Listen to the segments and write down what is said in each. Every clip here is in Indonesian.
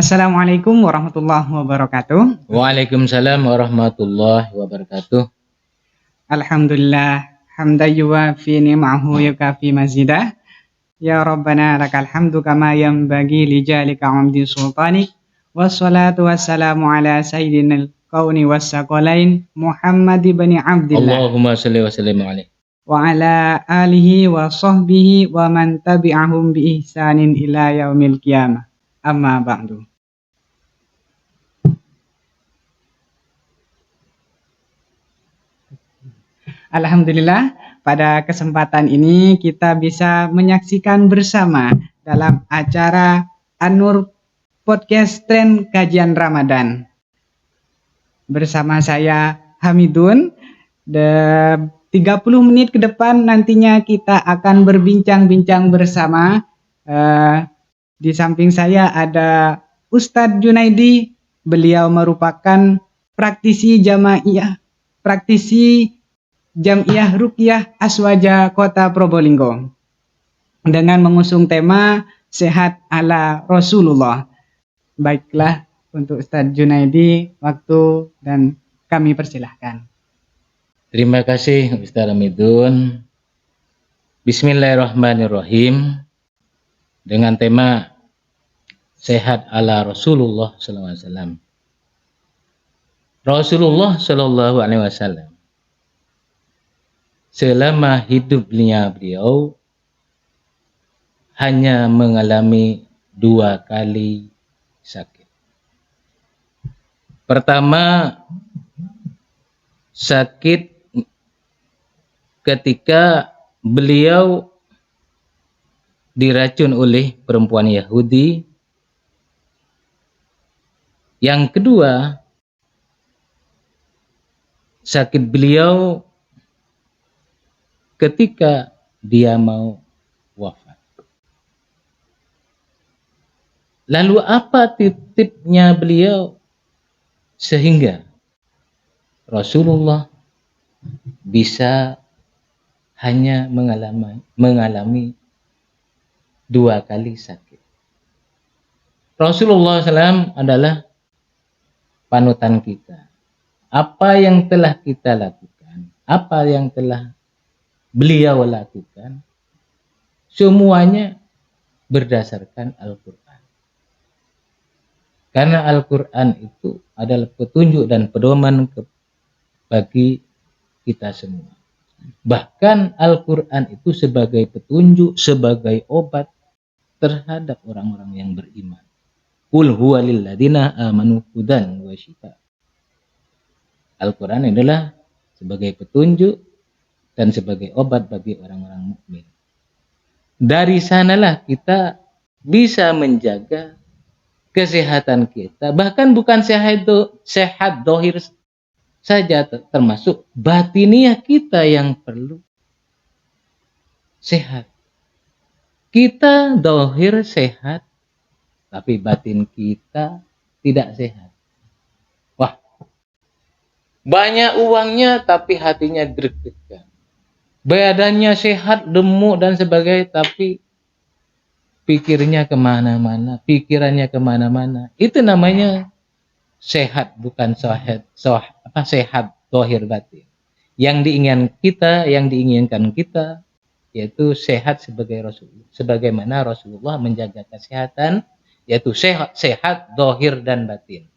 Assalamualaikum warahmatullahi wabarakatuh. Waalaikumsalam warahmatullahi wabarakatuh. Alhamdulillah hamdan yuwafi ni'mahu yukafi mazidah. Ya Rabbana lakal hamdu kama yanbaghi li jalika 'amdi sultanik. Wassalatu wassalamu ala sayyidinal kauni wassaqalain Muhammad ibn Abdillah Allahumma sholli wa sallim alaihi. wa ala alihi wa sahbihi wa man tabi'ahum bi ihsanin ila yaumil qiyamah. Amma ba'du. Alhamdulillah, pada kesempatan ini kita bisa menyaksikan bersama dalam acara An-Nur Podcast Tren Kajian Ramadan. Bersama saya Hamidun, 30 menit ke depan nantinya kita akan berbincang-bincang bersama. Di samping saya ada Ustadz Junaidi, beliau merupakan praktisi Jam'iyah Ruqyah Aswaja Kota Probolinggo dengan mengusung tema Sehat ala Rasulullah. Baiklah, untuk Ustadz Junaidi, waktu dan kami persilahkan. Terima kasih Ustaz Hamidun. Bismillahirrahmanirrahim. Dengan tema Sehat ala Rasulullah sallallahu alaihi wasallam. Rasulullah sallallahu alaihi wasallam selama hidupnya beliau hanya mengalami 2 kali sakit. Pertama, sakit ketika beliau diracun oleh perempuan Yahudi. Yang kedua, sakit beliau ketika dia mau wafat. Lalu apa titipnya beliau sehingga Rasulullah bisa hanya mengalami 2 kali sakit? Rasulullah SAW adalah panutan kita. Apa yang telah kita lakukan, apa yang telah beliau lakukan, semuanya berdasarkan Al-Quran. Karena Al-Quran itu adalah petunjuk dan pedoman bagi kita semua. Bahkan Al-Quran itu sebagai petunjuk, sebagai obat terhadap orang-orang yang beriman. Qul huwa lilladzina amanu hudan wa syifa. Al-Quran adalah sebagai petunjuk dan sebagai obat bagi orang-orang mukmin. Dari sanalah kita bisa menjaga kesehatan kita, bahkan bukan sehat dohir saja, termasuk batiniah kita yang perlu sehat. Kita dohir sehat, tapi batin kita tidak sehat. Wah, banyak uangnya tapi hatinya deg-degan. Badannya sehat, gemuk dan sebagainya, tapi pikirannya kemana-mana. Itu namanya sehat, bukan sehat dohir batin. Yang diinginkan kita yaitu sehat sebagaimana Rasulullah menjaga kesehatan, yaitu sehat dohir dan batin.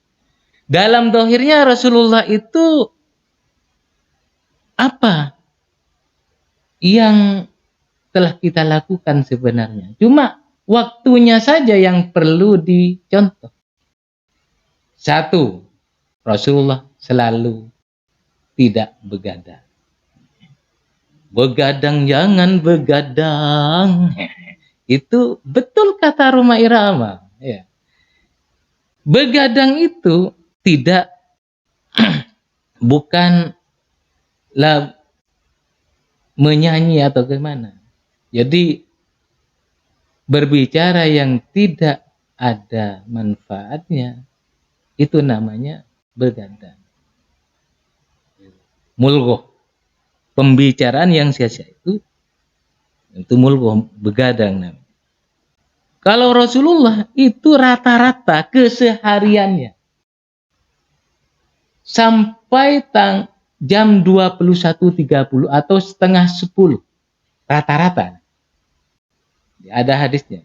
Dalam dohirnya Rasulullah itu apa yang telah kita lakukan sebenarnya? Cuma waktunya saja yang perlu dicontoh. 1. Rasulullah selalu tidak begadang. Begadang jangan begadang. Itu betul kata Rhoma Irama. Ya. Begadang itu tidak bukanlah menyanyi atau gimana. Jadi berbicara yang tidak ada manfaatnya itu namanya begadang. Mulghoh. Pembicaraan yang sia-sia itu mulghoh, begadang namanya. Kalau Rasulullah itu rata-rata kesehariannya sampai jam 21.30 atau setengah 10 rata-rata. Ada hadisnya.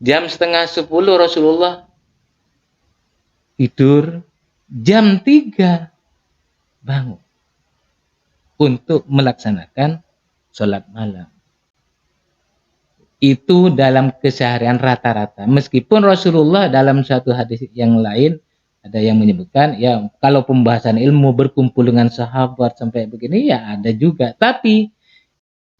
Jam setengah 10 Rasulullah tidur, jam 3 bangun untuk melaksanakan sholat malam. Itu dalam keseharian rata-rata. Meskipun Rasulullah dalam satu hadis yang lain ada yang menyebutkan ya kalau pembahasan ilmu berkumpul dengan sahabat sampai begini ya ada juga, tapi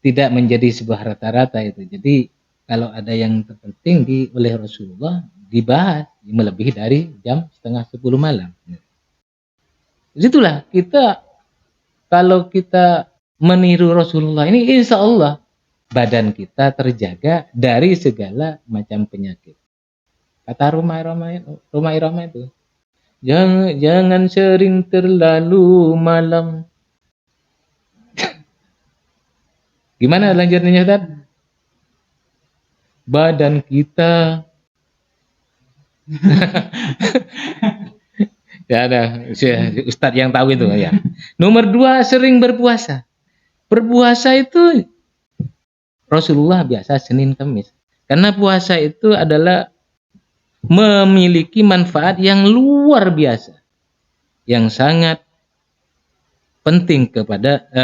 tidak menjadi sebuah rata-rata itu. Jadi kalau ada yang terpenting oleh Rasulullah dibahas melebihi dari jam setengah 10 malam. Disitulah kita kalau kita meniru Rasulullah ini insya Allah badan kita terjaga dari segala macam penyakit. Kata Rumah Irama itu, jangan sering terlalu malam. Gimana lanjutnya Ustaz? Badan kita ya ada Ustadz yang tahu itu ya. Nomor 2, sering berpuasa. Berpuasa itu Rasulullah biasa Senin Kamis. Karena puasa itu adalah memiliki manfaat yang luar biasa, yang sangat penting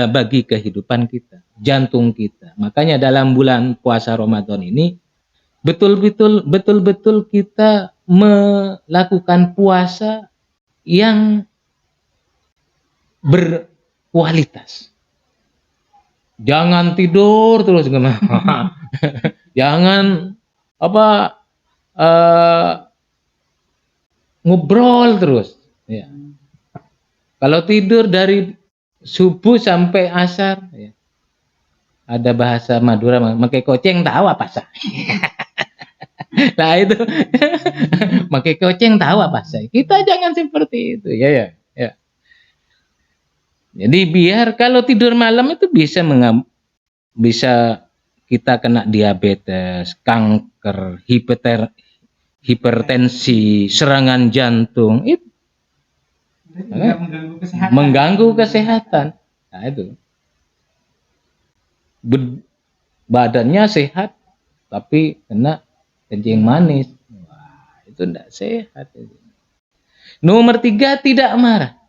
bagi kehidupan kita, jantung kita. Makanya dalam bulan puasa Ramadan ini betul-betul kita melakukan puasa yang berkualitas. Jangan tidur terus, jangan ngobrol terus. Ya. Kalau tidur dari subuh sampai asar, ya. Ada bahasa Madura, makai koceng tahu apa sah? Nah itu, makai koceng tahu apa sah? Kita jangan seperti itu, ya. Jadi biar kalau tidur malam itu bisa kita kena diabetes, kanker, hipertensi, serangan jantung, itu mengganggu kesehatan. Nah itu badannya sehat tapi kena kencing manis, wah itu tidak sehat. Nomor 3, tidak marah.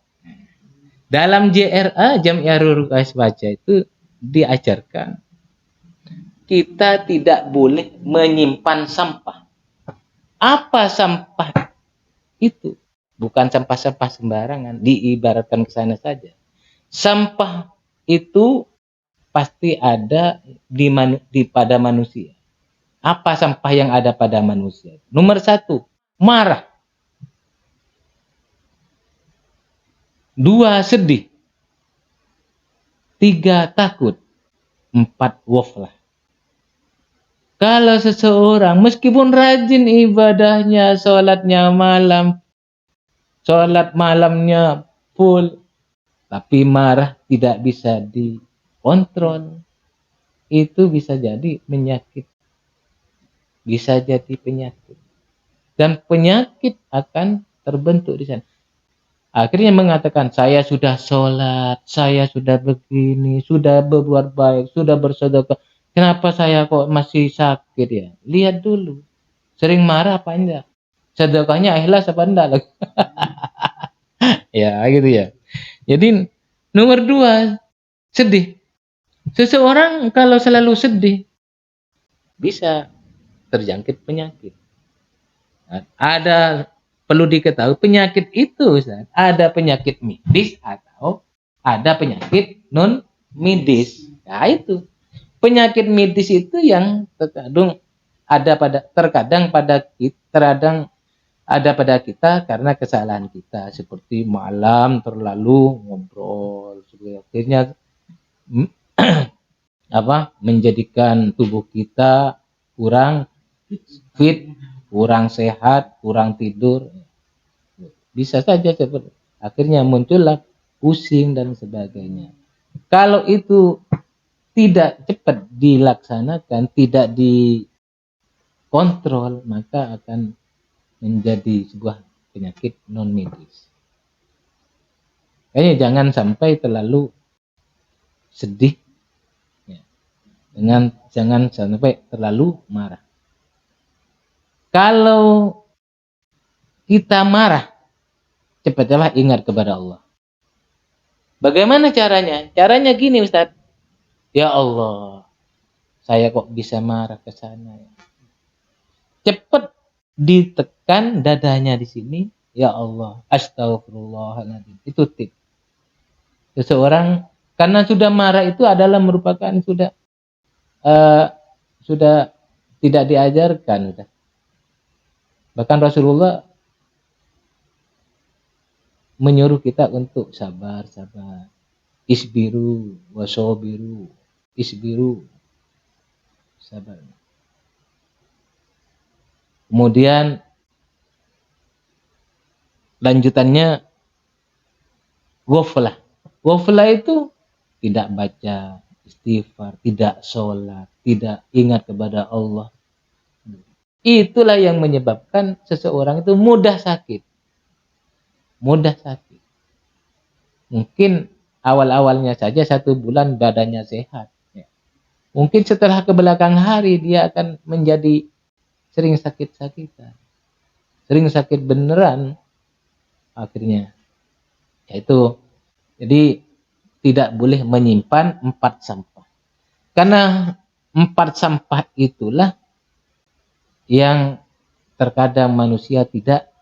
Dalam JRA Jam'iyyatul Ruqayyah Baca itu diajarkan kita tidak boleh menyimpan sampah. Apa sampah itu? Bukan sampah-sampah sembarangan, diibaratkan ke sana saja. Sampah itu pasti ada pada manusia. Apa sampah yang ada pada manusia? Nomor 1, marah. 2, sedih. 3, takut. 4, waflah. Kalau seseorang meskipun rajin ibadahnya, sholatnya malam, sholat malamnya full, tapi marah tidak bisa dikontrol, itu bisa jadi penyakit. Bisa jadi penyakit. Dan penyakit akan terbentuk di sana. Akhirnya mengatakan, saya sudah sholat, saya sudah begini, sudah berbuat baik, sudah bersedekah. Kenapa saya kok masih sakit ya? Lihat dulu. Sering marah apa enggak? Sedekahnya ikhlas apa enggak lagi? Ya gitu ya. Jadi nomor 2, sedih. Seseorang kalau selalu sedih bisa terjangkit penyakit. Ada perlu diketahui penyakit itu ada penyakit medis atau ada penyakit non medis. Nah itu penyakit medis itu yang terkadang ada pada kita karena kesalahan kita, seperti malam terlalu ngobrol, akhirnya menjadikan tubuh kita kurang fit, kurang sehat, kurang tidur. Bisa saja seperti akhirnya muncullah pusing dan sebagainya. Kalau itu tidak cepat dilaksanakan, tidak kontrol, maka akan menjadi sebuah penyakit non medis. Kayaknya jangan sampai terlalu sedih, ya. Jangan sampai terlalu marah. Kalau kita marah, cepat-cepat ingat kepada Allah. Bagaimana caranya? Caranya gini, Ustaz. Ya Allah, saya kok bisa marah ke sana ya. Cepat ditekan dadanya di sini. Ya Allah, astagfirullahaladzim. Itu tip. Seseorang karena sudah marah itu adalah merupakan uh, sudah tidak diajarkan. Bahkan Rasulullah menyuruh kita untuk sabar. Isbiru wasobiru. Isbiru, sabar. Kemudian lanjutannya ghaflah. Ghaflah itu tidak baca istighfar, tidak sholat, tidak ingat kepada Allah. Itulah yang menyebabkan seseorang itu mudah sakit. Mungkin awal-awalnya saja 1 bulan badannya sehat. Mungkin setelah ke belakang hari dia akan menjadi sering sakit-sakitan. Sering sakit beneran akhirnya. Yaitu, jadi tidak boleh menyimpan 4 sampah. Karena 4 sampah itulah yang terkadang manusia tidak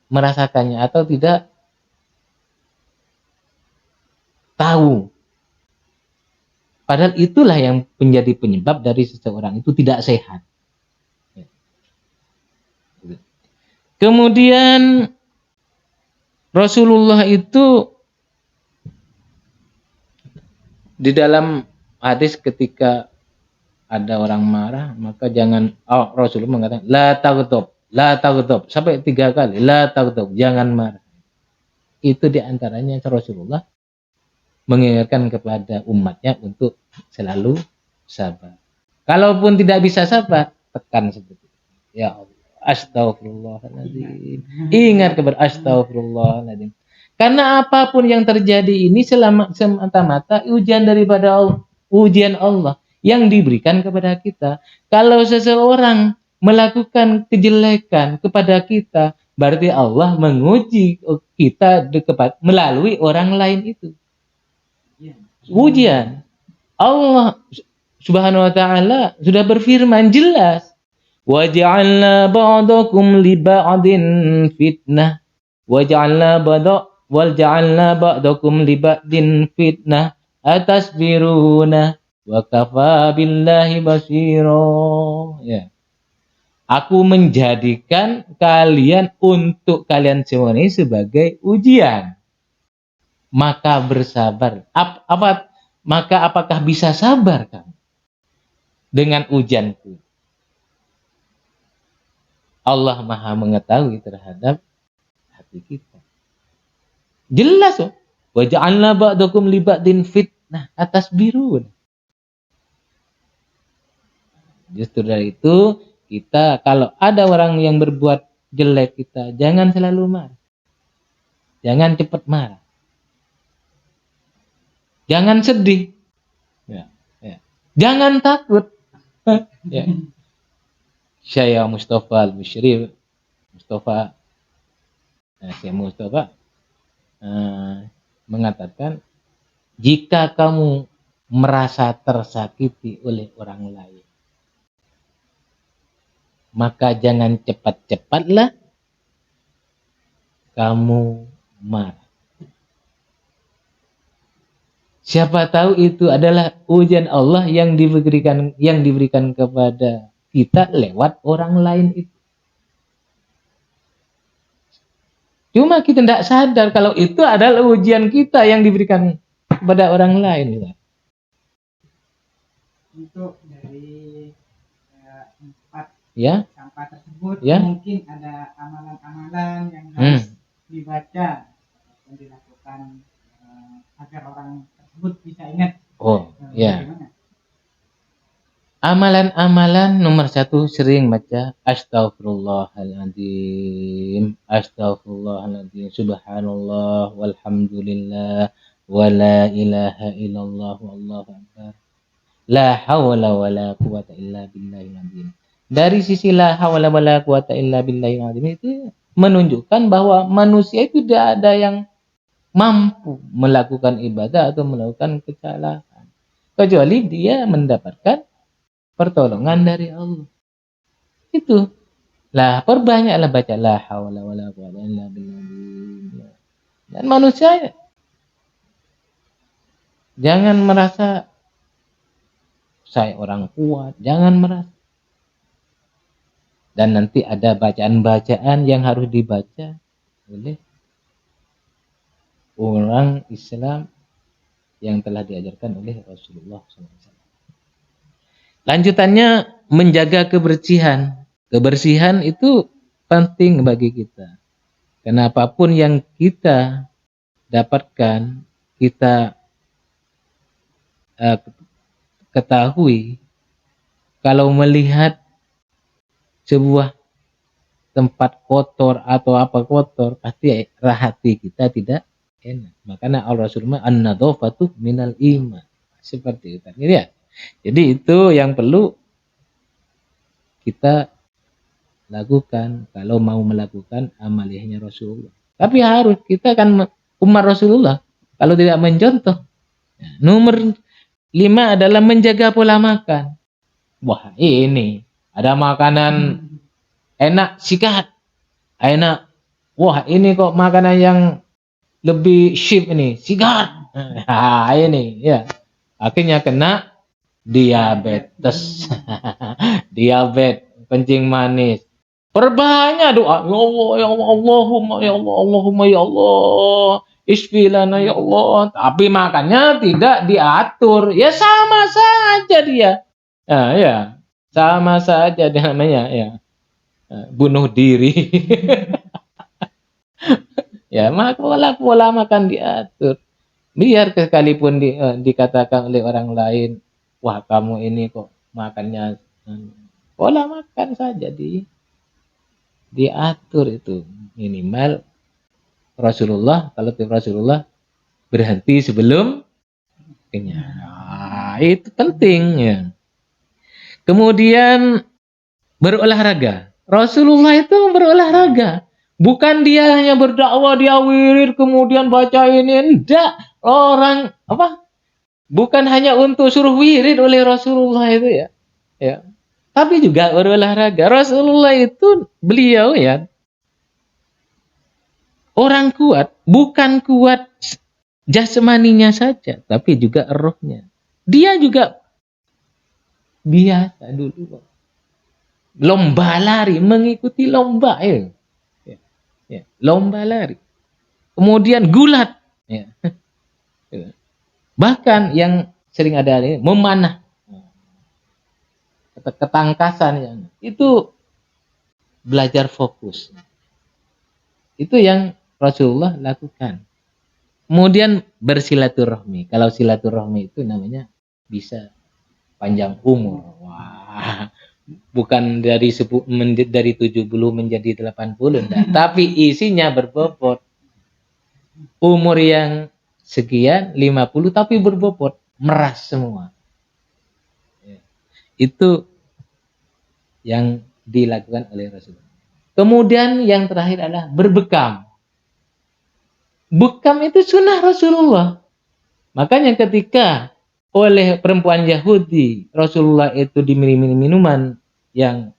merasakannya atau tidak tahu. Padahal itulah yang menjadi penyebab dari seseorang itu tidak sehat. Kemudian Rasulullah itu di dalam hadis ketika ada orang marah, maka jangan, Rasulullah mengatakan la taghdab sampai 3 kali, la taghdab, jangan marah. Itu diantaranya Rasulullah mengingatkan kepada umatnya untuk selalu sabar. Kalaupun tidak bisa sabar, tekan seperti itu. Ya Allah, astagfirullahaladzim. Ingat kepada astagfirullahaladzim. Karena apapun yang terjadi ini semata-mata ujian daripada Allah, ujian Allah yang diberikan kepada kita. Kalau seseorang melakukan kejelekan kepada kita, berarti Allah menguji kita melalui orang lain itu. Ujian. Allah Subhanahu wa ta'ala sudah berfirman jelas, wa ja'alna ba'dakum li ba'din fitnah wa ja'alna ba'dakum li ba'din fitnah atasbiruna wa kafa billahi basira. Ya. Aku menjadikan kalian untuk kalian semua ini sebagai ujian. Maka bersabar. Maka apakah bisa sabar kamu dengan ujianku? Allah Maha mengetahui terhadap hati kita. Jelas loh. Wa ja'alna ba'dakum li ba'din fitnah atasbirun. Justru dari itu kita kalau ada orang yang berbuat jelek kita jangan selalu marah. Jangan cepat marah. Jangan sedih. Ya. Jangan takut. Ya. Syekh Mustafa Al-Musyrif mengatakan, jika kamu merasa tersakiti oleh orang lain, maka jangan cepat-cepatlah kamu marah. Siapa tahu itu adalah ujian Allah yang diberikan kepada kita lewat orang lain itu. Cuma kita tidak sadar kalau itu adalah ujian kita yang diberikan kepada orang lain. Untuk dari 4 sampah tersebut, mungkin ada amalan-amalan yang harus dibaca dan dilakukan agar orang tersebut bisa ingat. Bagaimana? Amalan-amalan nomor satu sering baca Astaghfirullahaladzim, Astaghfirullahaladzim, Subhanallah, walhamdulillah, wa la ilaha illallah, wallahu akbar. La hawla wa la quwata illa billahil azim. Dari sisi la hawla wa la quwata illa billahil azim itu menunjukkan bahwa manusia itu tidak ada yang mampu melakukan ibadah atau melakukan kesalahan kecuali dia mendapatkan pertolongan dari Allah. Itu. Lah, perbanyaklah baca la haula wala quwwata illa billah. Dan manusia jangan merasa saya orang kuat, jangan merasa. Dan nanti ada bacaan-bacaan yang harus dibaca oleh orang Islam yang telah diajarkan oleh Rasulullah SAW. Lanjutannya menjaga kebersihan. Kebersihan itu penting bagi kita. Kenapapun yang kita dapatkan, kita ketahui, kalau melihat sebuah tempat kotor atau apa kotor, pasti hati kita tidak enak. Makanya Rasulullah an-nadzafatu minal iman. Seperti itu. Ya. Jadi itu yang perlu kita lakukan kalau mau melakukan amaliyahnya Rasulullah. Tapi harus kita kan umat Rasulullah kalau tidak mencontoh. Nomor 5 adalah menjaga pola makan. Wah, ini ada makanan enak sikat. Enak. Wah, ini kok makanan yang lebih syif ini, sikat. Nah, ini ya. Akhirnya kena diabetes. Diabetes, kencing manis. Perbanyak doa. Ya Allah, ya Allah, Allahumma ya Allah, Allahumma ya Allah. Isfilana ya Allah. Tapi makannya tidak diatur. Ya sama saja dia. Nah, ya. Sama saja dia namanya ya. Bunuh diri. Ya, pola makan diatur. Biar sekalipun dikatakan oleh orang lain, wah kamu ini kok makannya, pola makan saja diatur itu. Minimal Rasulullah, kalau Rasulullah berhenti sebelum kenyang. Nah, itu penting ya. Kemudian berolahraga. Rasulullah itu berolahraga. Bukan dia hanya berdakwah, dia wirid kemudian baca ini, enggak. Orang apa? Bukan hanya untuk suruh wirid oleh Rasulullah itu ya. Ya. Tapi juga berolahraga. Rasulullah itu beliau ya orang kuat, bukan kuat jasmaninya saja, tapi juga rohnya. Dia juga biasa dulu lomba lari, mengikuti lomba ya. Ya, lomba lari. Kemudian gulat ya. Bahkan yang sering ada ini memanah, ketangkasan ya. Itu belajar fokus. Itu yang Rasulullah lakukan. Kemudian bersilaturahmi. Kalau silaturahmi itu namanya bisa panjang umur. Wah, bukan dari 70 menjadi 80 enggak. Tapi isinya berbobot. Umur yang sekian 50 tapi berbobot, meras semua. Itu yang dilakukan oleh Rasulullah. Kemudian yang terakhir adalah berbekam. Bekam itu sunnah Rasulullah. Makanya ketika oleh perempuan Yahudi Rasulullah itu diminum minuman yang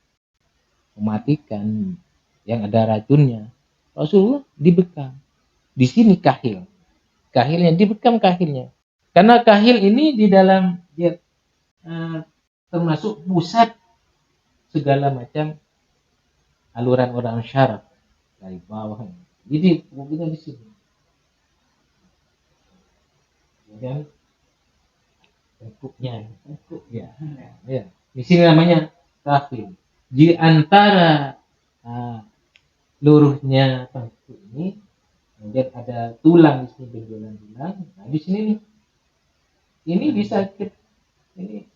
mematikan, yang ada racunnya, Rasulullah dibekam. Di sini kahil. Kahilnya dibekam kahilnya. Karena kahil ini di dalam dia termasuk pusat segala macam aluran orang syaraf dari bawah. Jadi mobilnya di sini. Dan tengkuknya, ya. Di sini namanya kahil. Di antara luruhnya tengkuk ini, kemudian ada tulang di sini, benjolan tulang. Nah, di sini nih, ini bisa ini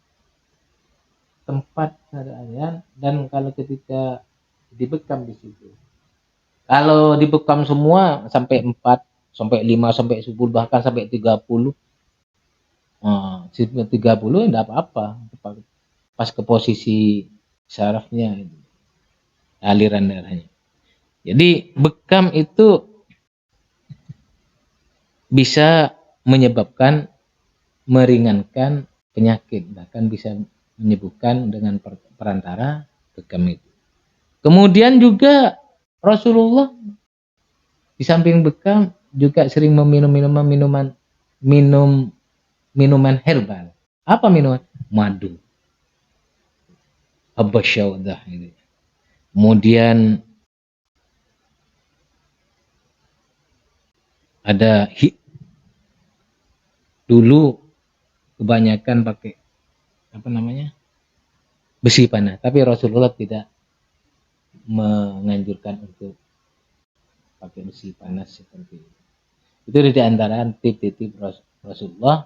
tempat keadaan, dan kalau ketika dibekam di situ. Kalau dibekam semua sampai 4, sampai 5, sampai 10, bahkan sampai 30. 30 enggak apa-apa. Pas ke posisi sarafnya, aliran darahnya. Jadi bekam itu bisa menyebabkan, meringankan penyakit, bahkan bisa menyembuhkan dengan perantara bekam itu. Kemudian juga Rasulullah di samping bekam juga sering meminum minuman herbal. Apa minuman? Madu, habbasyaudah gitu. Kemudian ada dulu kebanyakan pakai besi panas, tapi Rasulullah tidak menganjurkan untuk pakai besi panas seperti itu. Itu di antara tip-tip Rasulullah,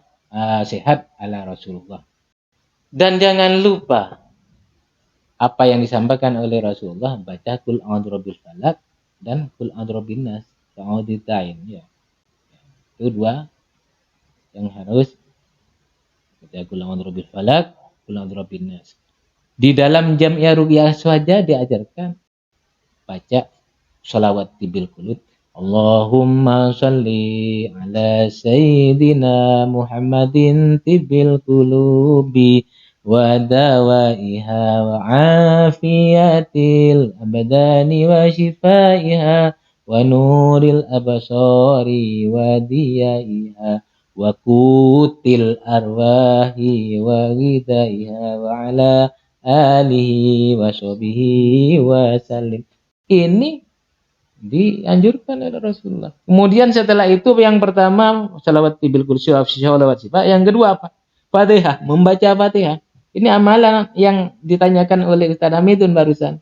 sehat ala Rasulullah. Dan jangan lupa apa yang disampaikan oleh Rasulullah, baca kul a'udzu birabbil falaq dan kul a'udzu birabbin nas, ya. Itu dua yang harus baca, kul a'udzu birabbil falaq, kul a'udzu birabbin nas. Di dalam jam'iyah ruqyah saja diajarkan baca sholawat tibil kulut. Allahumma sholli ala sayyidina Muhammadin tibil qulubi wa dawaiha wa afiyatil abdani wa shifaiha wa nuril abasari wa diyaiha wa kutil arwahi wa ghidaiha wa ala alihi wa sahbihi wa sallim. Ini dianjurkan oleh Rasulullah. Kemudian setelah itu yang pertama shalawat tibil kursi, shalawat sifat. Yang kedua apa? Fatihah, membaca Fatihah. Ini amalan yang ditanyakan oleh Ustaz Hamidun barusan.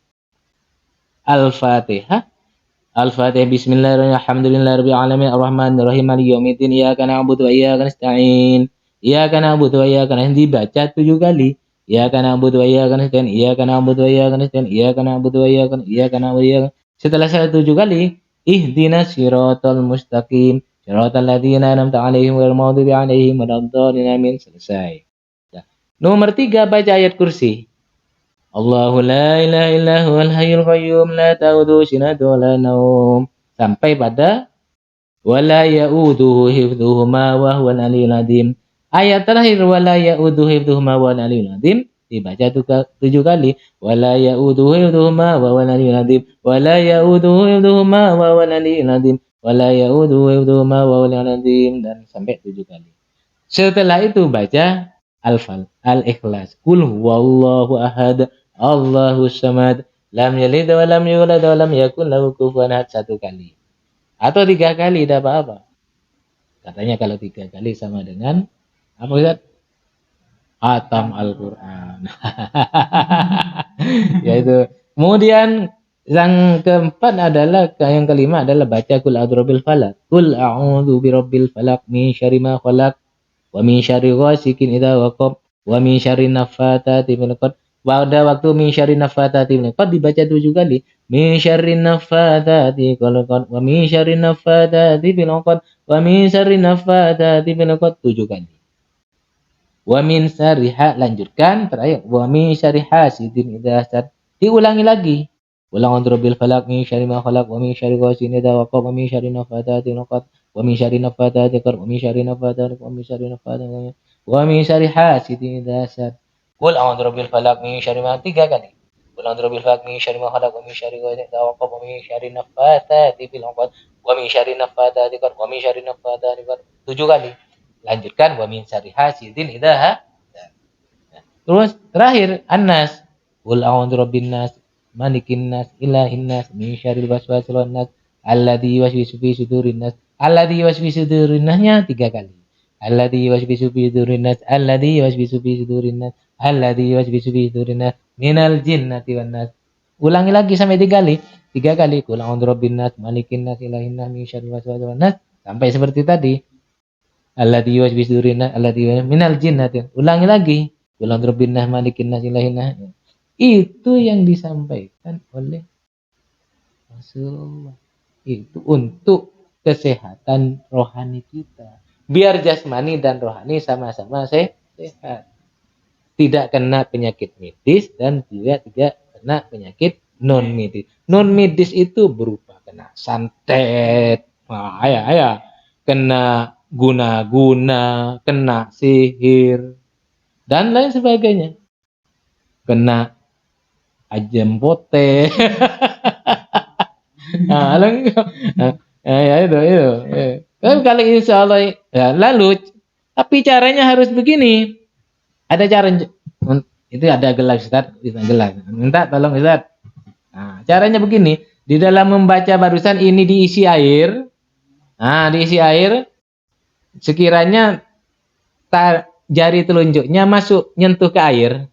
Al-Fatihah. Al-Fatihah, bismillahirrahmanirrahim, alhamdulillahirabbil alamin, arrahmanirrahim, maliki yaumiddin, iyyaka na'budu wa iyyaka nasta'in. Iyyaka na'budu wa iyyaka nasta'in, dibaca 7 kali. Iyyaka na'budu wa iyyaka nasta'in, iyyaka na'budu wa iyyaka nasta'in, iyyaka na'budu wa iyyaka na'budu. Setelah saya 7 kali, ihdinas siratal mustaqim, siratal ladzina an'amta 'alaihim ghairil maghdubi 'alaihim waladdallin, amin. Selesai. Ya. Nomor 3 baca ayat kursi. Allahu la ilaha illa huwal hayyul qayyum la ta'khudhuhu sinatun wa la naum, sampai pada wala ya'uduhu hifdhuhuma wa huwal aliyyul azim. Ayat terakhir wala ya'uduhu hifdhuhuma wa huwal aliyyul azim dibaca 7 kali. Wala ya'uduhu hifdhuhuma wa huwal aliyyul azim, wala ya'uduhu hifdhuhuma wa huwal aliyyul azim, wala ya'uduhu hifdhuhuma wa huwal aliyyul azim, dan sampai 7 kali. Setelah itu baca Al-Ikhlas. Qul huwallahu ahad, Allahus samad, lam yalid wa lam yulad wa lam yakul lahu kufuwan ahad 1 kali. Atau 3 kali tidak apa-apa. Katanya kalau 3 kali sama dengan apa Ustaz? Khatam Al-Qur'an. Yaitu. Kemudian yang keempat adalah, yang kelima adalah baca kul a'udzu birabbil falaq. Kul a'udzu birabbil falaq min syarri ma khalaq wa min syarri ghasikin idza waqab wa min syarri naffatsati fil 'uqad. Pada waktu min syarri naffatsati fil 'uqad dibaca 7 kali. Min syarri naffatsati fil 'uqad wa min syarri naffatsati fil 'uqad wa min syarri naffatsati fil 'uqad 7 kali. Wa min syarri, lanjutkan terakhir, wa min syarri hasidin idza hasad, diulangi lagi. Qul a'udzu birabbil falaq min syarri ma khalaq wa min syarri ghasikin idza waqab wa min syarri naffatsati fil 'uqad wa min syarri naffatsati wa min syarri naffatsati wa min syarri naffatsati wa min syarri hasidin idza hasad. Qul a'udzu birabbil falaq min syarri ma, 3 kali. Qul a'udzu birabbil falaq min syarri ma khalaq wa min syarri ghasikin idza waqab wa min syarri naffatsati fil 'uqad wa min syarri naffatsati wa min syarri naffatsati 7 kali. Lanjutkan wa min syarri hasidin idza hasad. Terus terakhir An-Nas. Qul a'udzu birabbin nas, malikin nas, ilahin nas, min syarril waswasil khannas, alladzi yuwaswisu fi sudurin nas. Alladzi yuwaswisu fi sudurin nasnya 3 kali. Alladzi yuwaswisu fi sudurin nas, alladzi yuwaswisu fi sudurin nas, alladzi yuwaswisu fi sudurin nas, minal jinnati wan nas. Ulangi lagi sampai 3 kali. 3 kali. Qul a'udzu birabbin nas, malikin nas, ilahin nas, min syarril waswasil khannas, sampai seperti tadi. Alladzi yuwaswisu fi sudurin nas, alladzi minal jinnati. Ulangi lagi. Qul a'udzu birabbin nas, malikin nas, ilahin nas. Itu yang disampaikan oleh Rasulullah. Itu untuk kesehatan rohani kita. Biar jasmani dan rohani sama-sama sehat. Tidak kena penyakit medis dan juga tidak kena penyakit non medis. Non medis itu berupa kena santet, kena guna-guna, kena sihir dan lain sebagainya. Kena ajem pote. Ya itu. Kalau insya Allah ya, lalu tapi caranya harus begini. Ada cara itu ada gelas Ustaz, gelas. Minta tolong Ustaz. Nah, caranya begini, di dalam membaca barusan ini diisi air. Nah, diisi air sekiranya jari telunjuknya masuk nyentuh ke air.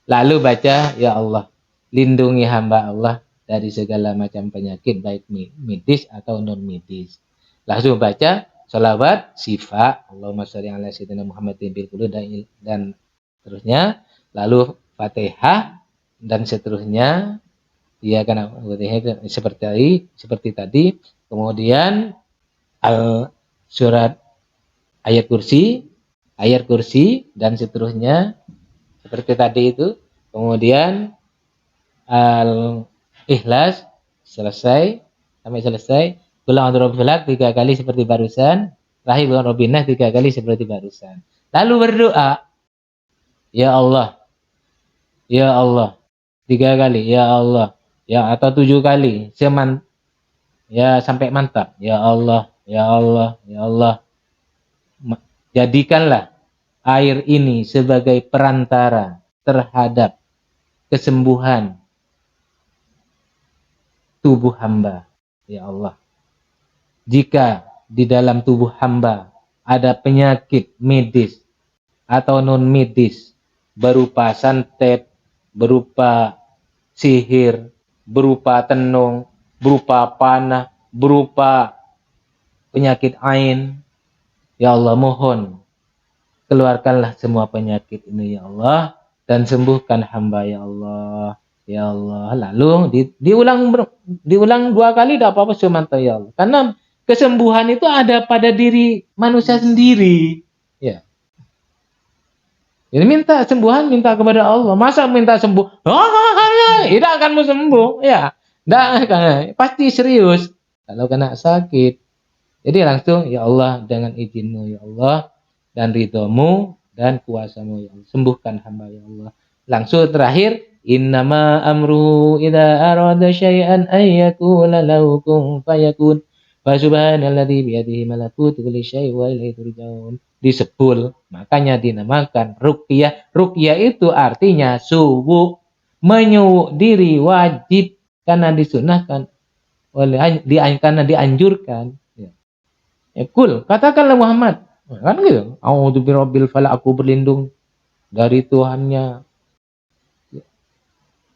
Lalu baca, ya Allah, lindungi hamba Allah dari segala macam penyakit baik medis atau non medis. Langsung baca sholawat, syifa, Allahumma sholli ala sayyidina Muhammadin bil qulub dan seterusnya. Lalu Fatihah dan seterusnya. Ya karena seperti tadi. Kemudian surat ayat kursi dan seterusnya seperti tadi itu. Kemudian Al-Ikhlas sampai selesai. Qul a'udzu birabbil falaq 3 kali seperti barusan. Terakhir qul a'udzu birabbin nas 3 kali seperti barusan. Lalu berdoa, ya Allah, 3 kali, ya Allah, ya atau 7 kali, ya sampai mantap, ya Allah, ya Allah, ya Allah. Jadikanlah air ini sebagai perantara terhadap kesembuhan tubuh hamba, ya Allah. Jika di dalam tubuh hamba ada penyakit medis atau non medis berupa santet, berupa sihir, berupa tenung, berupa panah, berupa penyakit ain, ya Allah mohon keluarkanlah semua penyakit ini ya Allah dan sembuhkan hamba ya Allah. Ya Allah. Lalu diulang 2 kali tidak apa-apa cuma ya Allah. Karena kesembuhan itu ada pada diri manusia sendiri. Ya. Jadi minta sembuhan, minta kepada Allah. Masa minta sembuh? Tidak akan mau sembuh. Ya. Tidak akan. Pasti serius. Kalau kena sakit. Jadi langsung, ya Allah, dengan izin-Mu, ya Allah, dan ridho-Mu, dan kuasa-Mu, ya Allah. Sembuhkan hamba, ya Allah. Langsung terakhir, innama amruhu idza arada syai'an ayyakula lahu kun fayakun. Fa subhanalladzi biyadihi malakutu kulli syai' wa ilaihi turja'un. Disebul, makanya dinamakan ruqyah. Ruqyah itu artinya subuh, menyuwuk diri wajib karena disunahkan karena dianjurkan. Ya, katakanlah Muhammad, kan gitu. A'udzu birabbil falaq, aku berlindung dari Tuhannya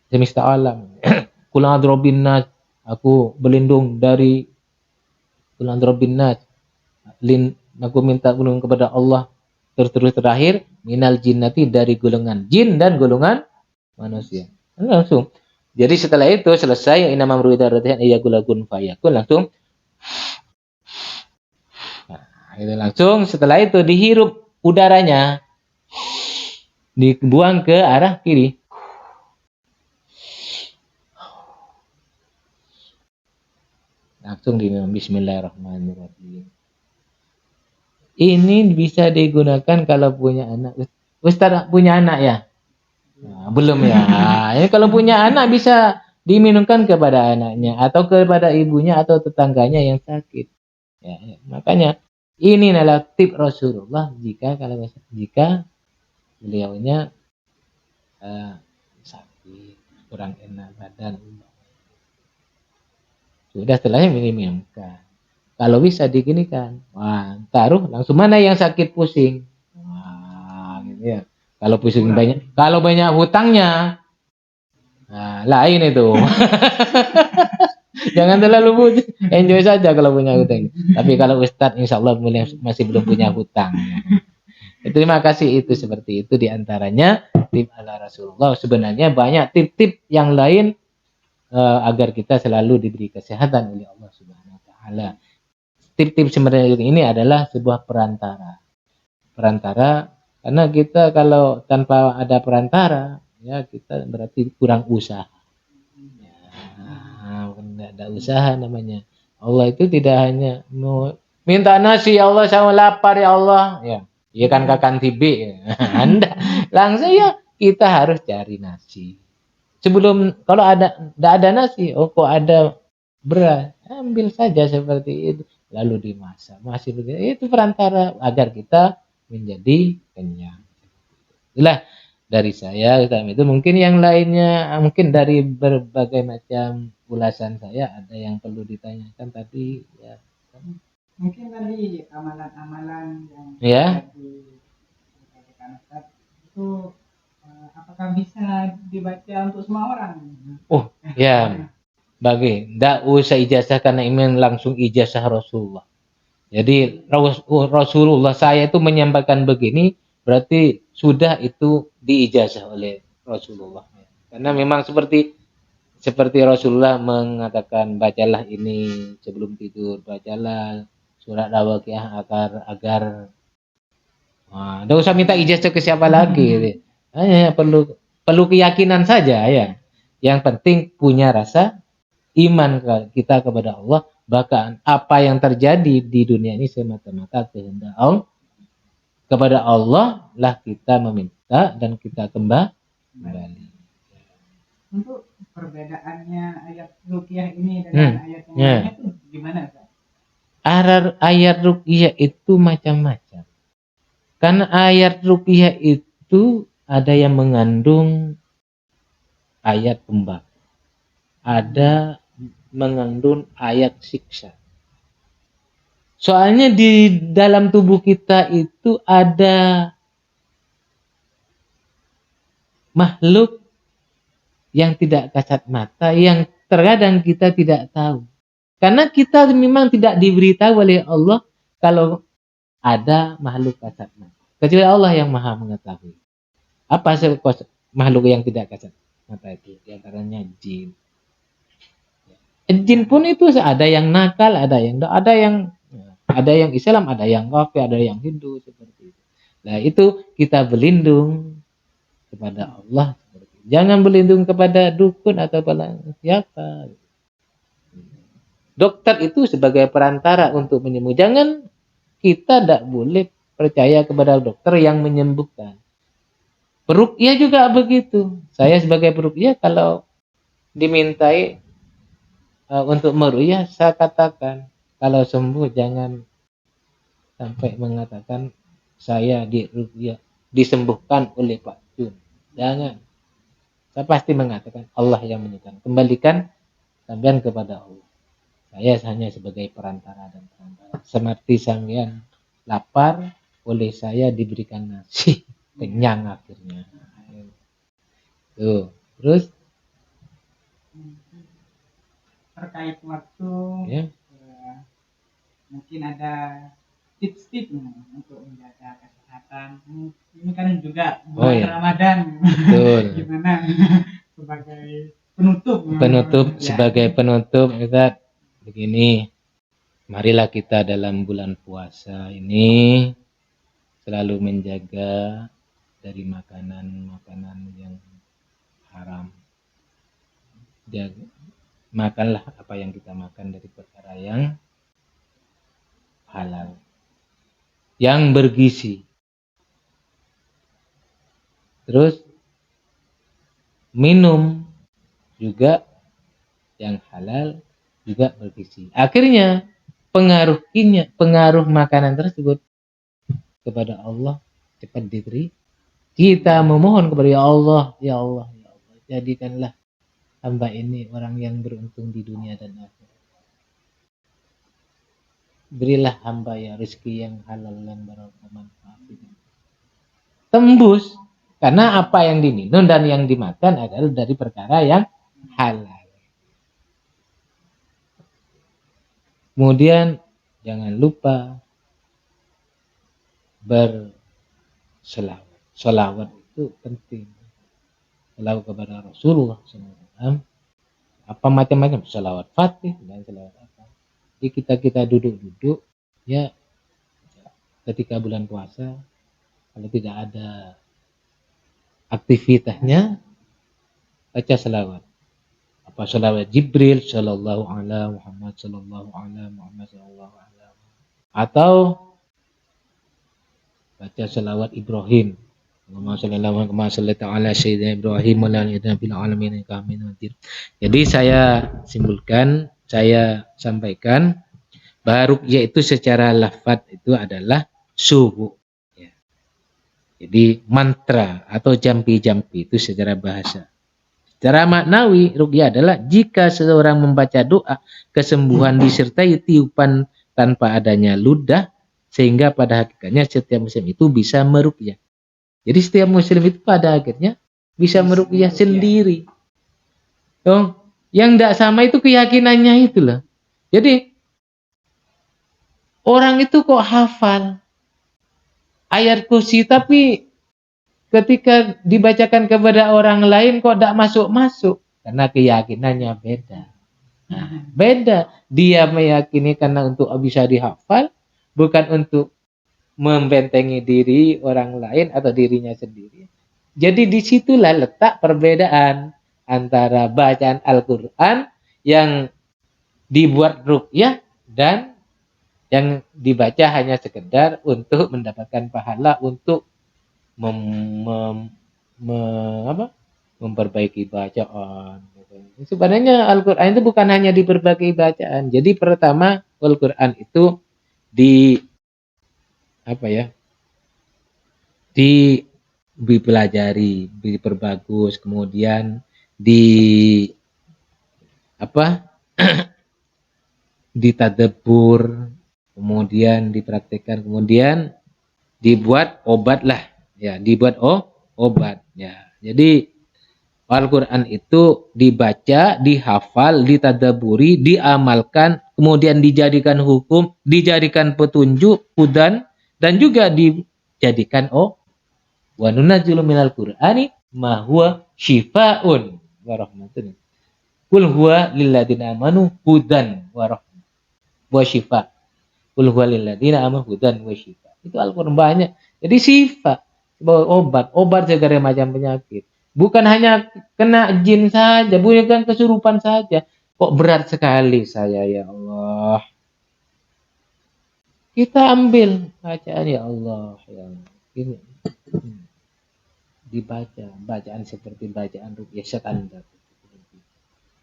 semesta alam. Qul a'udzu birabbin nas, aku berlindung dari Qul a'udzu birabbin nas. Aku minta perlindungan kepada Allah. Terus terakhir minal jinnati, dari golongan jin dan golongan manusia. Langsung. Jadi setelah itu selesai inama amru'idaratin iyakulagun fayakun, langsung itu langsung setelah itu dihirup udaranya, dibuang ke arah kiri. Langsung diminum bismillahirrahmanirrahim. Ini bisa digunakan kalau punya anak. Ustaz punya anak ya? Nah, belum ya. Ini kalau punya anak bisa diminumkan kepada anaknya atau kepada ibunya atau tetangganya yang sakit. Ya, makanya ini adalah tip Rasulullah jika beliaunya sakit, kurang enak badan. Sudah setelahnya minumkan. Kalau bisa diginikan, wah, taruh langsung mana yang sakit pusing. Wah, gitu ya. Kalau pusing banyak, kalau banyak hutangnya, nah, lain itu. Jangan terlalu enjoy saja kalau punya hutang. Tapi kalau Ustadz insya Allah masih belum punya hutang. Itu terima kasih itu seperti itu diantaranya tip ala Rasulullah. Sebenarnya banyak tip-tip yang lain agar kita selalu diberi kesehatan oleh Allah Subhanahu Wa Taala. Tip-tip sebenarnya ini adalah sebuah perantara karena kita kalau tanpa ada perantara ya kita berarti kurang usaha. Tidak ada usaha namanya. Allah itu tidak hanya mau minta nasi ya Allah, saya lapar ya Allah. Ya kan kakan tibi. Ya. Anda langsung ya kita harus cari nasi. Sebelum kalau tidak ada nasi, kok ada beras, ambil saja seperti itu. Lalu dimasak. Masih begitu. Itu perantara agar kita menjadi kenyang. Itulah dari saya itu mungkin yang lainnya mungkin dari berbagai macam ulasan saya ada yang perlu ditanyakan tadi ya Mungkin tadi amalan-amalan yang ya disampaikan Ustaz itu apakah bisa dibaca untuk semua orang? ya tidak usah ijazah karena ini langsung ijazah Rasulullah. Jadi Rasulullah saya itu menyampaikan begini berarti sudah itu diijazah oleh Rasulullah. Karena memang seperti Rasulullah mengatakan bacalah ini sebelum tidur, bacalah surat Al-Waqiah agar tidak usah minta ijazah ke siapa lagi. Hanya perlu keyakinan saja ya. Yang penting punya rasa iman kita kepada Allah, bahkan apa yang terjadi di dunia ini semata-mata kehendak Allah. Kepada Allah lah kita meminta dan kita kembali. Untuk perbedaannya ayat ruqyah ini dengan ayat yang lainnya itu gimana, Pak? Ayat ruqyah itu macam-macam. Karena ayat ruqyah itu ada yang mengandung ayat pembaka. Ada mengandung ayat siksa. Soalnya di dalam tubuh kita itu ada makhluk yang tidak kasat mata, yang terkadang kita tidak tahu. Karena kita memang tidak diberitahu oleh Allah kalau ada makhluk kasat mata. Kecuali Allah yang maha mengetahui. Apa makhluk yang tidak kasat mata itu? Di antaranya jin. Jin pun itu ada yang nakal, ada yang Islam, ada yang kafir, ada yang Hindu seperti itu. Nah, itu kita berlindung kepada Allah. Jangan berlindung kepada dukun atau siapa. Dokter itu sebagai perantara untuk menyembuhkan. Jangan kita tidak boleh percaya kepada dokter yang menyembuhkan. Peruqyah juga begitu. Saya sebagai peruqyah kalau dimintai untuk meruqyah, saya katakan kalau sembuh jangan sampai mengatakan saya disembuhkan oleh Pak Jun. Jangan. Saya pasti mengatakan Allah yang menyembuhkan. Kembalikan sampean kepada Allah. Saya hanya sebagai perantara dan perantara. Seperti sampean lapar, oleh saya diberikan nasi. Kenyang akhirnya. Tuh. Terus terkait waktu ya. Mungkin ada tips-tips untuk menjaga kesehatan. Ini kan juga bulan Ramadan. Betul. Gimana sebagai penutup sebagai penutup kita begini. Marilah kita dalam bulan puasa ini selalu menjaga dari makanan-makanan yang haram. Makanlah apa yang kita makan dari perkara yang halal, yang bergizi. Terus minum juga yang halal juga bergizi. Akhirnya pengaruh makanan tersebut kepada Allah cepat diberi. Kita memohon kepada ya Allah, jadikanlah hamba ini orang yang beruntung di dunia dan akhirat. Berilah hamba ya rezeki yang halal yang bermanfaat. Tembus karena apa yang diminum dan yang dimakan adalah dari perkara yang halal. Kemudian jangan lupa selawat. Selawat itu penting. Selawat kepada Rasulullah SAW. Apa macam-macam, selawat Fatih dan selawat apa. Jadi kita duduk-duduk ya, ketika bulan puasa, kalau tidak ada aktivitasnya, baca selawat. Apa selawat Jibril sallallahu ala Muhammad sallallahu ala Muhammad sallallahu ala, atau baca selawat Ibrahim. Allahumma shalli ala Muhammad kama shallaita ala sayyidina Ibrahim wa ala ali fil alamin innaka Hamidum Majid. Jadi saya simpulkan, saya sampaikan bahwa ruqyah itu secara lafaz itu adalah suhu. Ya. Jadi mantra atau jampi-jampi itu secara bahasa. Secara maknawi, ruqyah adalah jika seseorang membaca doa, kesembuhan disertai tiupan tanpa adanya ludah, sehingga pada hakikatnya setiap muslim itu bisa meruqyah. Jadi setiap muslim itu pada akhirnya bisa meruqyah sendiri. Dong, yang tidak sama itu keyakinannya itulah. Jadi orang itu kok hafal ayat kursi, tapi ketika dibacakan kepada orang lain kok tidak masuk-masuk karena keyakinannya beda. Nah, beda. Dia meyakini karena untuk bisa dihafal, bukan untuk membentengi diri orang lain atau dirinya sendiri. Jadi disitulah letak perbedaan antara bacaan Al-Quran yang dibuat ruqyah dan yang dibaca hanya sekedar untuk mendapatkan pahala untuk memperbaiki bacaan. Sebenarnya Al-Quran itu bukan hanya diperbaiki bacaan. Jadi pertama Al-Quran itu dipelajari, diperbagus, kemudian ditadabbur, kemudian dipraktikkan, kemudian dibuat obat lah, ya, dibuat obat, ya. Jadi Al-Quran itu dibaca, dihafal, ditadaburi, diamalkan, kemudian dijadikan hukum, dijadikan petunjuk, hudan, dan juga dijadikan wa nunazzilu minal Qur'ani ma huwa syifaa'un wa rahmatun. Qul huwa lil ladzina amanu hudan wa rahmah wa syifa'. Qul huwa lil ladzina amanu hudan wa syifa'. Itu Al-Qur'an banyak. Jadi syifa, obat segala macam penyakit. Bukan hanya kena jin saja, bukan kesurupan saja. Kok berat sekali saya, ya Allah. Kita ambil bacaan, ya Allah, ya Allah. Ini dibaca, bacaan seperti bacaan ruqyah standar.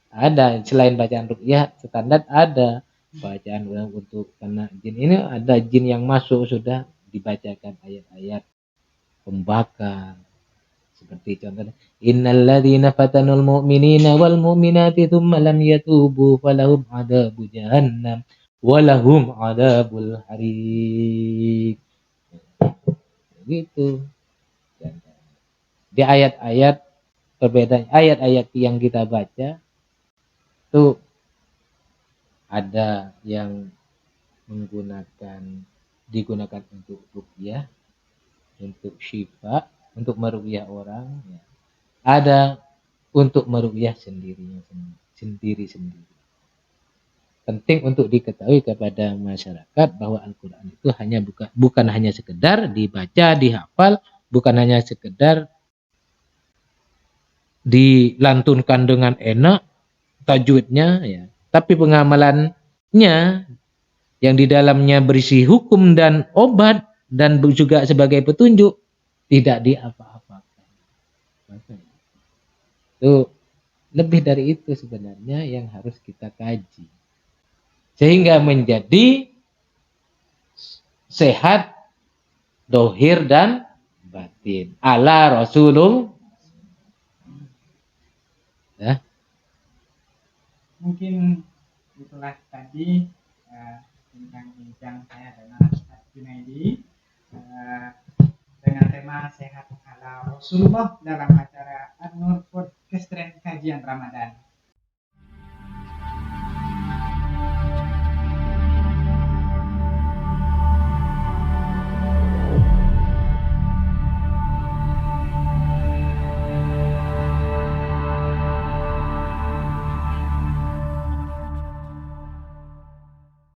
Ada selain bacaan ruqyah standar, ada bacaan untuk kena jin. Ini ada jin yang masuk, sudah dibacakan ayat-ayat pembakar. Seperti contohnya, innal ladzina fatanul mu'minina wal mu'minati tsumma lam yatubu falahum adzabu jahannam walahum adzabul hariq. Gitu. Di ayat-ayat, perbedaan ayat-ayat yang kita baca itu ada yang digunakan untuk ruqyah, untuk syifa, untuk meruqyah orang, ya. Ada untuk meruqyah sendiri. Penting untuk diketahui kepada masyarakat bahwa Al-Quran itu bukan hanya sekedar dibaca, dihafal, bukan hanya sekedar dilantunkan dengan enak tajwidnya, ya, tapi pengamalannya yang di dalamnya berisi hukum dan obat dan juga sebagai petunjuk tidak diapa-apakan. Itu lebih dari itu sebenarnya yang harus kita kaji sehingga menjadi sehat dohir dan batin ala Rasulullah. Ya. Mungkin itulah tadi tentang bincang saya dengan Ustaz Junaidi dengan tema sehat ala Rasulullah dalam acara An-Nur Podcast Kajian Ramadan.